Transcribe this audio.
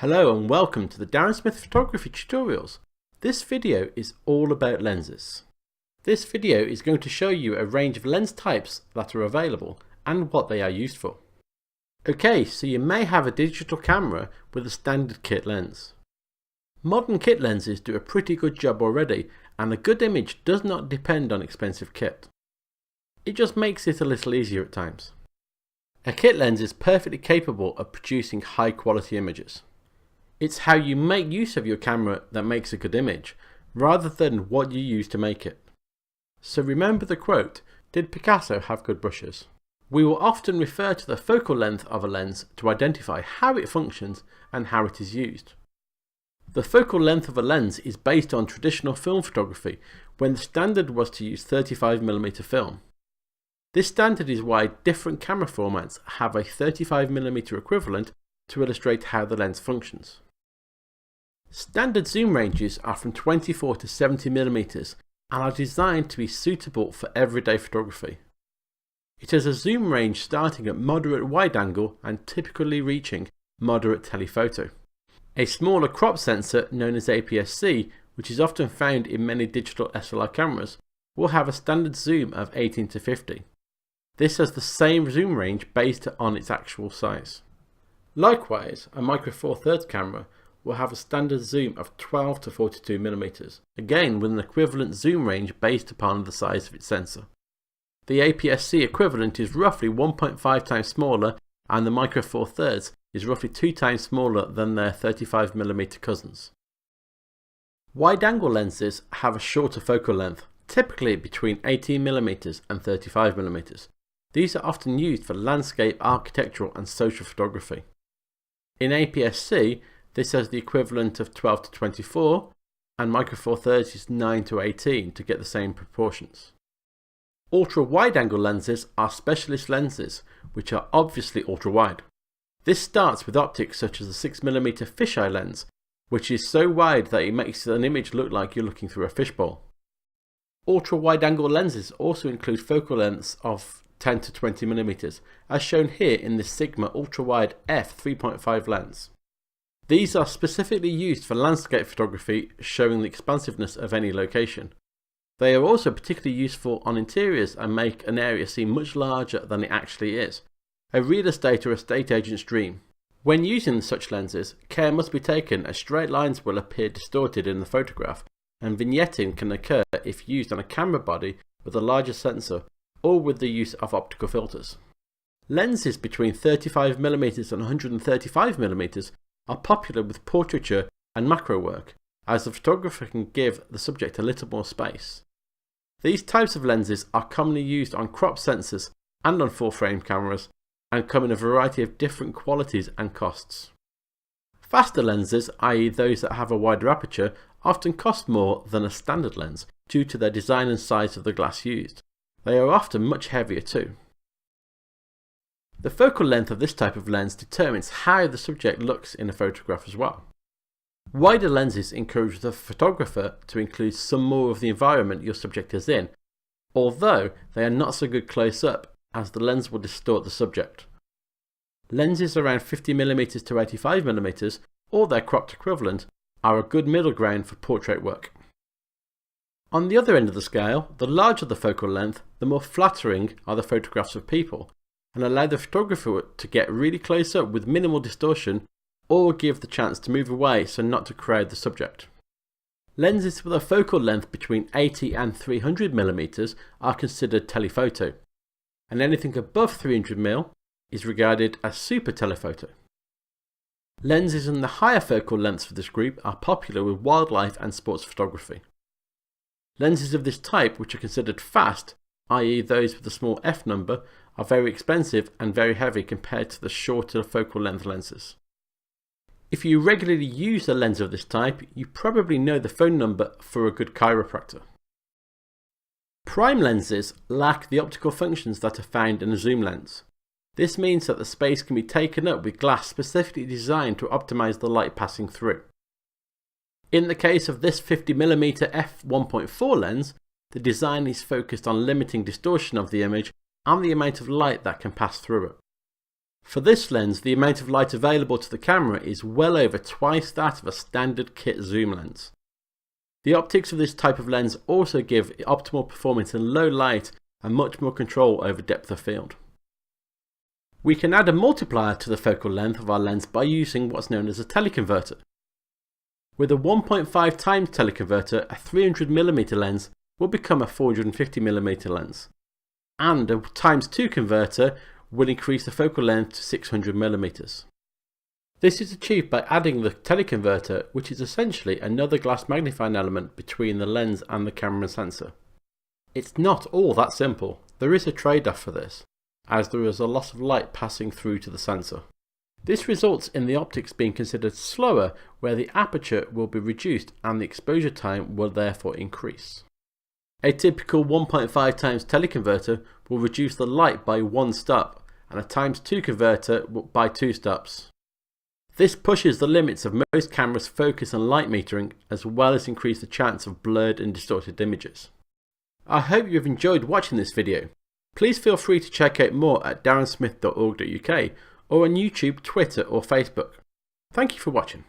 Hello and welcome to the Darren Smith Photography tutorials. This video is all about lenses. This video is going to show you a range of lens types that are available and what they are used for. Okay, so you may have a digital camera with a standard kit lens. Modern kit lenses do a pretty good job already, and a good image does not depend on expensive kit. It just makes it a little easier at times. A kit lens is perfectly capable of producing high quality images. It's how you make use of your camera that makes a good image, rather than what you use to make it. So remember the quote, "Did Picasso have good brushes?" We will often refer to the focal length of a lens to identify how it functions and how it is used. The focal length of a lens is based on traditional film photography, when the standard was to use 35mm film. This standard is why different camera formats have a 35mm equivalent to illustrate how the lens functions. Standard zoom ranges are from 24 to 70mm and are designed to be suitable for everyday photography. It has a zoom range starting at moderate wide angle and typically reaching moderate telephoto. A smaller crop sensor known as aps-c, which is often found in many digital SLR cameras, will have a standard zoom of 18 to 50. This has the same zoom range based on its actual size. Likewise, a micro four thirds camera will have a standard zoom of 12 to 42mm, again with an equivalent zoom range based upon the size of its sensor. The aps-c equivalent is roughly 1.5 times smaller, and the micro four thirds is roughly 2 times smaller than their 35mm cousins. Wide angle lenses have a shorter focal length, typically between 18mm and 35mm. These are often used for landscape, architectural and social photography. In aps-c, this has the equivalent of 12 to 24, and micro four thirds is 9 to 18 to get the same proportions. Ultra wide angle lenses are specialist lenses, which are obviously ultra wide. This starts with optics such as the 6mm fisheye lens, which is so wide that it makes an image look like you're looking through a fishbowl. Ultra wide angle lenses also include focal lengths of 10 to 20mm, as shown here in the Sigma ultra wide f3.5 lens. These are specifically used for landscape photography, showing the expansiveness of any location. They are also particularly useful on interiors and make an area seem much larger than it actually is. A real estate or estate agent's dream. When using such lenses, care must be taken as straight lines will appear distorted in the photograph, and vignetting can occur if used on a camera body with a larger sensor or with the use of optical filters. Lenses between 35mm and 135mm are popular with portraiture and macro work, as the photographer can give the subject a little more space. These types of lenses are commonly used on crop sensors and on full frame cameras, and come in a variety of different qualities and costs. Faster lenses, i.e. those that have a wider aperture, often cost more than a standard lens due to their design and size of the glass used. They are often much heavier too. The focal length of this type of lens determines how the subject looks in a photograph as well. Wider lenses encourage the photographer to include some more of the environment your subject is in, although they are not so good close up, as the lens will distort the subject. Lenses around 50mm to 85mm, or their cropped equivalent, are a good middle ground for portrait work. On the other end of the scale, the larger the focal length, the more flattering are the photographs of people, and allow the photographer to get really close up with minimal distortion, or give the chance to move away so not to crowd the subject. Lenses with a focal length between 80 and 300mm are considered telephoto, and anything above 300mm is regarded as super telephoto. Lenses in the higher focal lengths for this group are popular with wildlife and sports photography. Lenses of this type, which are considered fast, i.e. those with a small f number, are very expensive and very heavy compared to the shorter focal length lenses. If you regularly use a lens of this type, you probably know the phone number for a good chiropractor. Prime lenses lack the optical functions that are found in a zoom lens. This means that the space can be taken up with glass specifically designed to optimize the light passing through. In the case of this 50mm f1.4 lens, the design is focused on limiting distortion of the image and the amount of light that can pass through it. For this lens, the amount of light available to the camera is well over twice that of a standard kit zoom lens. The optics of this type of lens also give optimal performance in low light and much more control over depth of field. We can add a multiplier to the focal length of our lens by using what's known as a teleconverter. With a 1.5 times teleconverter, a 300mm lens will become a 450mm lens, and a ×2 converter will increase the focal length to 600mm. This is achieved by adding the teleconverter, which is essentially another glass magnifying element between the lens and the camera sensor. It's not all that simple. There is a trade-off for this, as there is a loss of light passing through to the sensor. This results in the optics being considered slower, where the aperture will be reduced and the exposure time will therefore increase. A typical 1.5 times teleconverter will reduce the light by 1 stop, and a ×2 converter by 2 stops. This pushes the limits of most cameras' focus and light metering, as well as increase the chance of blurred and distorted images. I hope you've enjoyed watching this video. Please feel free to check out more at darrensmith.org.uk or on YouTube, Twitter or Facebook. Thank you for watching.